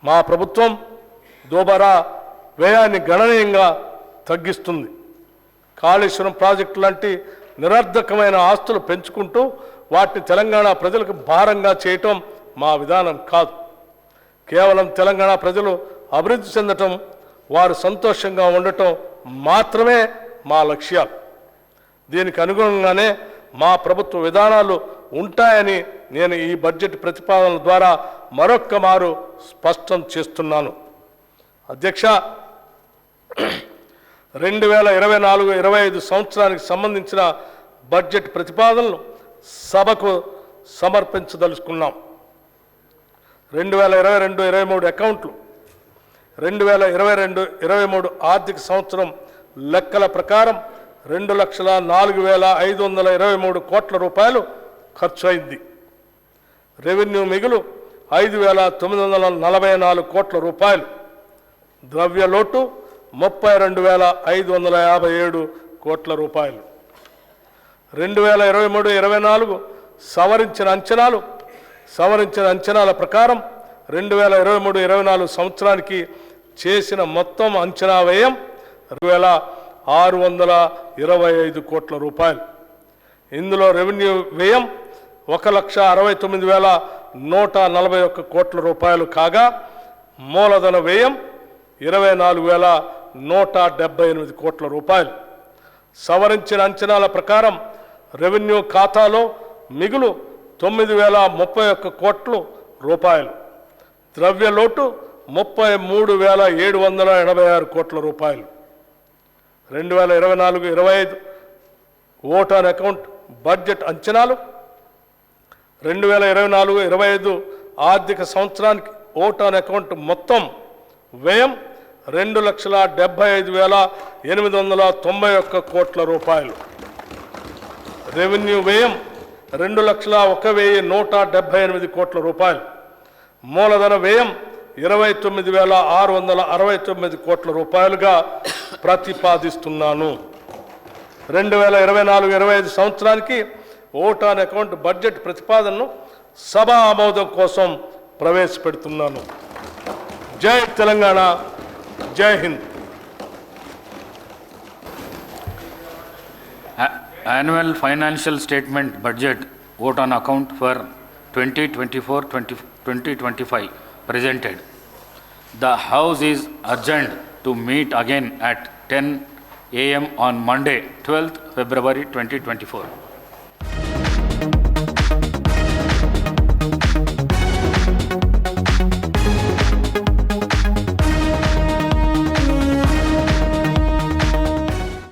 మా ప్రభుత్వం దోబారా వ్యయాన్ని గణనీయంగా తగ్గిస్తుంది. కాళేశ్వరం ప్రాజెక్టు లాంటి నిరర్ధకమైన ఆస్తులు పెంచుకుంటూ వాటిని తెలంగాణ ప్రజలకు భారంగా చేయటం మా విధానం కాదు. కేవలం తెలంగాణ ప్రజలు అభివృద్ధి చెందటం, వారు సంతోషంగా ఉండటం మాత్రమే మా లక్ష్యాలు. దీనికి అనుగుణంగానే మా ప్రభుత్వ విధానాలు ఉంటాయని నేను ఈ బడ్జెట్ ప్రతిపాదనల ద్వారా మరొక్క మారు స్పష్టం చేస్తున్నాను. అధ్యక్ష, 2024-25 సంవత్సరానికి సంబంధించిన బడ్జెట్ ప్రతిపాదనలు సభకు సమర్పించదలుచుకున్నాం. 2022-23 అకౌంట్లు 2022-23 ఆర్థిక సంవత్సరం లెక్కల ప్రకారం 2,04,523 కోట్ల రూపాయలు ఖర్చు అయింది. రెవెన్యూ మిగులు 5,944 కోట్ల రూపాయలు. ద్రవ్య లోటు 32,557 కోట్ల రూపాయలు. 2023-24 సవరించిన అంచనాల ప్రకారం 2023-24 సంవత్సరానికి చేసిన మొత్తం అంచనా వ్యయం 2,625 కోట్ల రూపాయలు. ఇందులో రెవెన్యూ వ్యయం 1,69,141 కోట్ల రూపాయలు కాగా, మూలధన వ్యయం 24,178 కోట్ల రూపాయలు. సవరించిన అంచనాల ప్రకారం రెవెన్యూ ఖాతాలో మిగులు 9,031 కోట్ల రూపాయలు. ద్రవ్య లోటు 33,786 కోట్ల రూపాయలు. 2024-25 ఓట్ ఆన్ అకౌంట్ బడ్జెట్ అంచనాలు 2024-25 ఆర్థిక సంవత్సరానికి ఓట్ ఆన్ అకౌంట్ మొత్తం వ్యయం 2,75,891 కోట్ల రూపాయలు. రెవెన్యూ వ్యయం 2,01,178 కోట్ల రూపాయలు. మూలధన వ్యయం 29,669 కోట్ల రూపాయలుగా ప్రతిపాదిస్తున్నాను. 2024-25 సంవత్సరానికి ఓట్ ఆన్ అకౌంట్ బడ్జెట్ ప్రతిపాదనను సభా ఆమోదం కోసం ప్రవేశపెడుతున్నాను. జై తెలంగాణ, జై Hind. Annual financial statement budget vote on account for 2024-2025 presented. The House is adjourned to meet again at 10 a.m. on Monday, 12th February 2024.